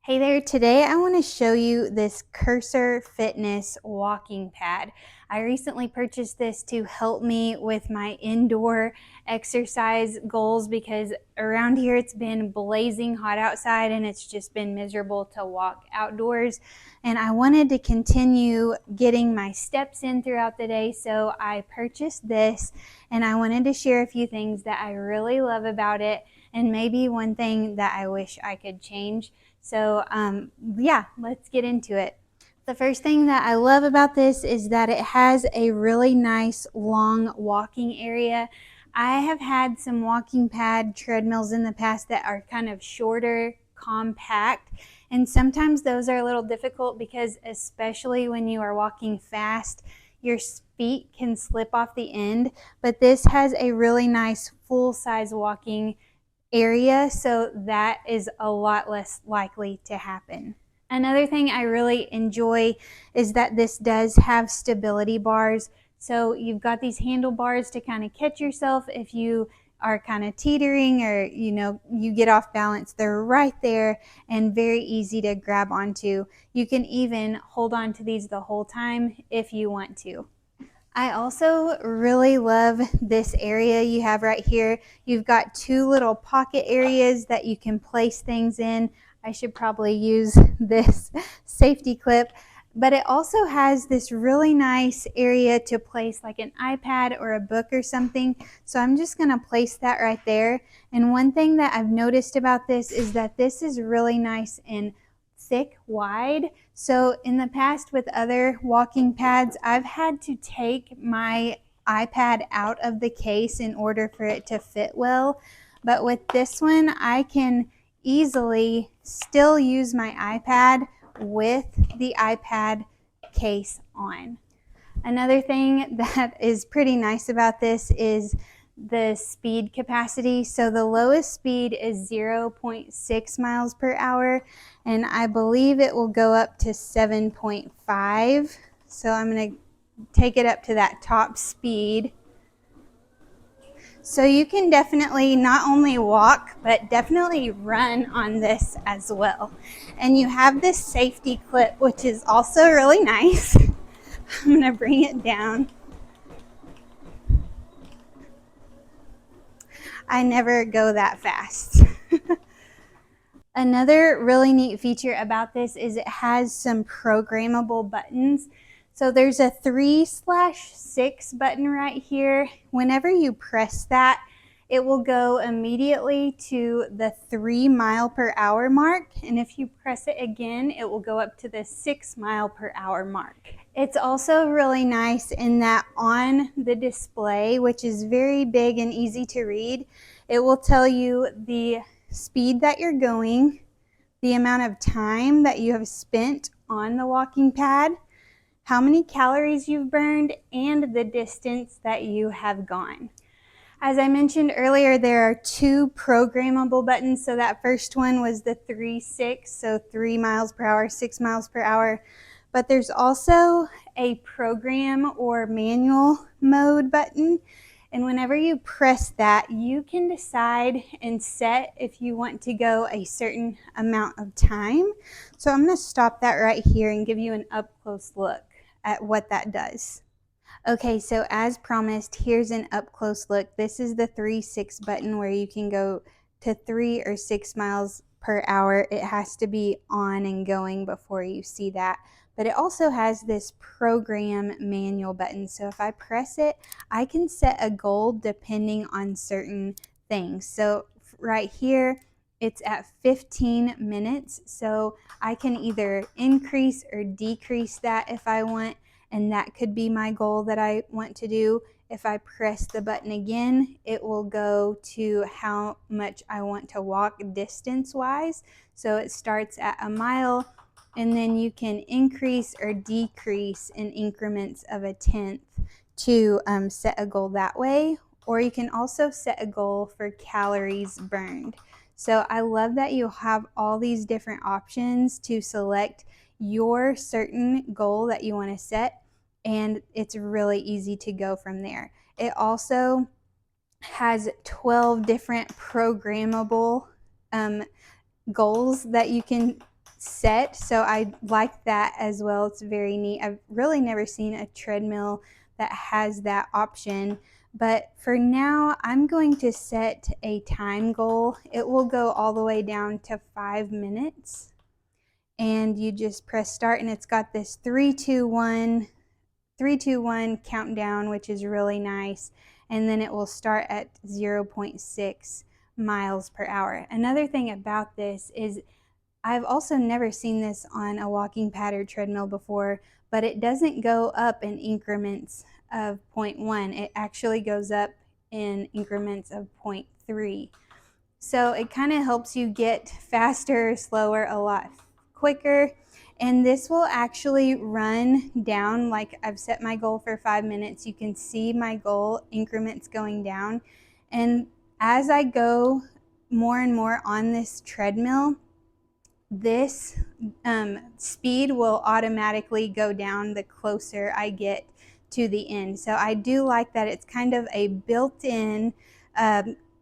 Hey there, today I want to show you this Cursor Fitness walking pad. I recently purchased this to help me with my indoor exercise goals because around here it's been blazing hot outside and it's just been miserable to walk outdoors. And I wanted to continue getting my steps in throughout the day, so I purchased this and I wanted to share a few things that I really love about it and maybe one thing that I wish I could change. So yeah, let's get into it. The first thing that I love about this is that it has a really nice long walking area. I have had some walking pad treadmills in the past that are kind of shorter, compact, and sometimes those are a little difficult because especially when you are walking fast, your feet can slip off the end, but this has a really nice full-size walking area, so that is a lot less likely to happen. Another thing I really enjoy is that this does have stability bars. So you've got these handlebars to kind of catch yourself if you are kind of teetering or you get off balance. They're right there and very easy to grab onto. You can even hold on to these the whole time if you want to. I also really love this area you have right here. You've got two little pocket areas that you can place things in. I should probably use this safety clip, but it also has this really nice area to place like an iPad or a book or something. So I'm just going to place that right there. And one thing that I've noticed about this is that this is really nice and thick wide. So in the past with other walking pads, I've had to take my iPad out of the case in order for it to fit well. But with this one, I can easily still use my iPad with the iPad case on. Another thing that is pretty nice about this is the speed capacity. So the lowest speed is 0.6 miles per hour, and I believe it will go up to 7.5. So I'm going to take it up to that top speed. So you can definitely not only walk, but definitely run on this as well. And you have this safety clip, which is also really nice. I'm going to bring it down. I never go that fast. Another really neat feature about this is it has some programmable buttons. So there's a 3/6 button right here. Whenever you press that, it will go immediately to the 3 mile per hour mark. And if you press it again, it will go up to the 6 mile per hour mark. It's also really nice in that on the display, which is very big and easy to read, it will tell you the speed that you're going, the amount of time that you have spent on the walking pad, how many calories you've burned, and the distance that you have gone. As I mentioned earlier, there are two programmable buttons. So that first one was the 3/6, so 3 miles per hour, 6 miles per hour. But there's also a program or manual mode button. And whenever you press that, you can decide and set if you want to go a certain amount of time. So I'm going to stop that right here and give you an up-close look at what that does. Okay, so as promised, here's an up-close look. This is the 3/6 button where you can go to 3 or 6 miles per hour. It has to be on and going before you see that. But it also has this program manual button. So if I press it, I can set a goal depending on certain things. So right here, it's at 15 minutes. So I can either increase or decrease that if I want. And that could be my goal that I want to do. If I press the button again, it will go to how much I want to walk distance-wise. So it starts at a mile, and then you can increase or decrease in increments of a tenth to set a goal that way. Or you can also set a goal for calories burned. So I love that you have all these different options to select your certain goal that you want to set, and it's really easy to go from there. It also has 12 different programmable goals that you can set, so I like that as well. It's very neat. I've really never seen a treadmill that has that option. But for now, I'm going to set a time goal. It will go all the way down to 5 minutes. And you just press start, and it's got this 3-2-1 countdown, which is really nice. And then it will start at 0.6 miles per hour. Another thing about this is I've also never seen this on a walking pad or treadmill before, but it doesn't go up in increments of 0.1. It actually goes up in increments of 0.3. So it kind of helps you get faster, slower, a lot quicker. And this will actually run down, like I've set my goal for 5 minutes. You can see my goal increments going down. And as I go more and more on this treadmill, this speed will automatically go down the closer I get to the end. So I do like that it's kind of a built-in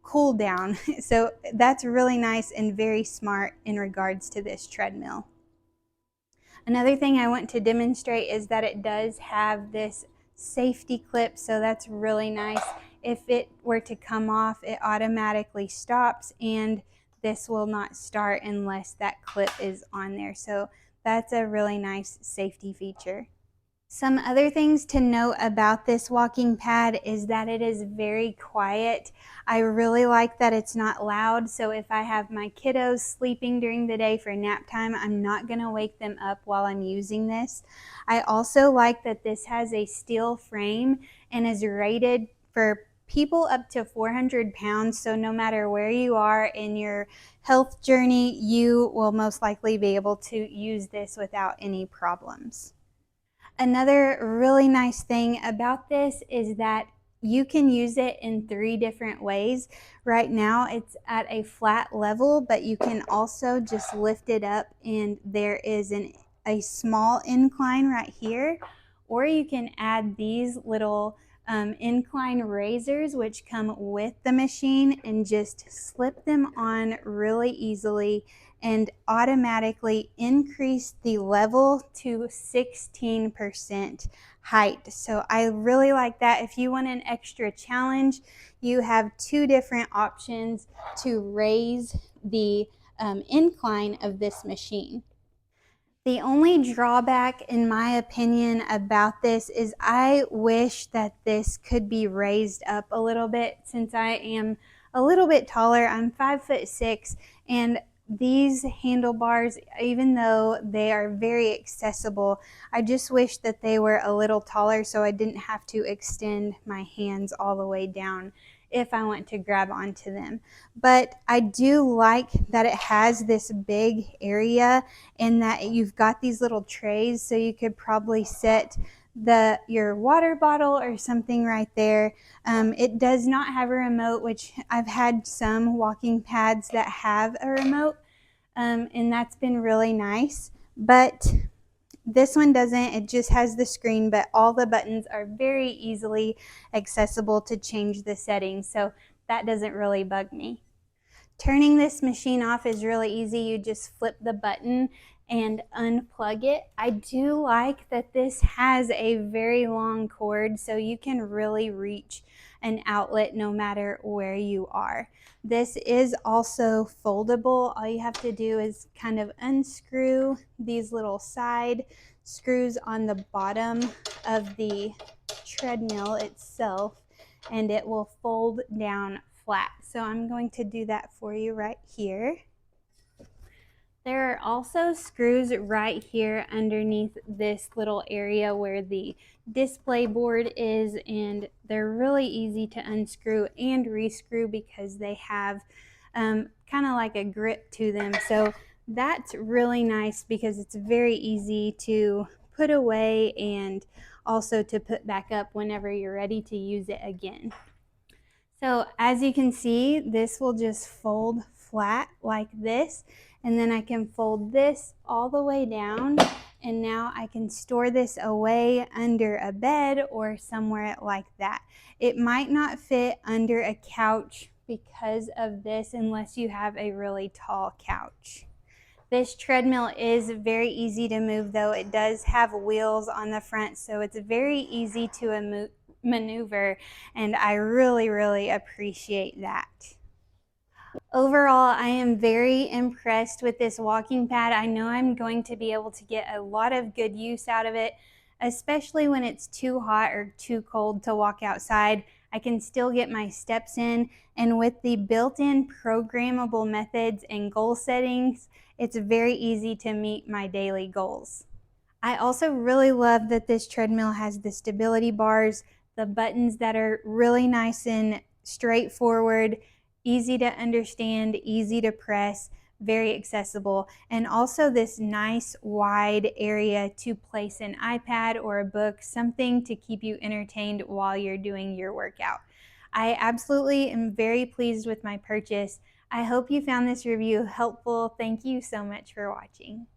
cool down. So that's really nice and very smart in regards to this treadmill. Another thing I want to demonstrate is that it does have this safety clip, so that's really nice. If it were to come off, it automatically stops, and this will not start unless that clip is on there. So that's a really nice safety feature. Some other things to note about this walking pad is that it is very quiet. I really like that it's not loud, so if I have my kiddos sleeping during the day for nap time, I'm not going to wake them up while I'm using this. I also like that this has a steel frame and is rated for people up to 400 pounds, so no matter where you are in your health journey, you will most likely be able to use this without any problems. Another really nice thing about this is that you can use it in 3 different ways. Right now it's at a flat level, but you can also just lift it up, and there is a small incline right here. Or you can add these little incline razors which come with the machine and just slip them on really easily and automatically increase the level to 16% height. So I really like that. If you want an extra challenge, you have 2 different options to raise the incline of this machine. The only drawback, in my opinion, about this is I wish that this could be raised up a little bit. Since I am a little bit taller, I'm 5'6", and these handlebars, even though they are very accessible, I just wish that they were a little taller so I didn't have to extend my hands all the way down if I want to grab onto them. But I do like that it has this big area and that you've got these little trays, so you could probably set your water bottle or something right there. It does not have a remote, which I've had some walking pads that have a remote, and that's been really nice. But this one doesn't. It just has the screen, but all the buttons are very easily accessible to change the settings, so that doesn't really bug me. Turning this machine off is really easy. You just flip the button and unplug it. I do like that this has a very long cord, so you can really reach an outlet no matter where you are. This is also foldable. All you have to do is kind of unscrew these little side screws on the bottom of the treadmill itself, and it will fold down flat. So I'm going to do that for you right here. There are also screws right here underneath this little area where the display board is, and they're really easy to unscrew and rescrew because they have kind of like a grip to them. So that's really nice because it's very easy to put away and also to put back up whenever you're ready to use it again. So as you can see, this will just fold flat like this, and then I can fold this all the way down, and now I can store this away under a bed or somewhere like that. It might not fit under a couch because of this unless you have a really tall couch. This treadmill is very easy to move though. It does have wheels on the front, so it's very easy to maneuver, and I really appreciate that. Overall, I am very impressed with this walking pad. I know I'm going to be able to get a lot of good use out of it, especially when it's too hot or too cold to walk outside. I can still get my steps in, and with the built-in programmable methods and goal settings, it's very easy to meet my daily goals. I also really love that this treadmill has the stability bars, the buttons that are really nice and straightforward, easy to understand, easy to press, very accessible, and also this nice wide area to place an iPad or a book, something to keep you entertained while you're doing your workout. I absolutely am very pleased with my purchase. I hope you found this review helpful. Thank you so much for watching.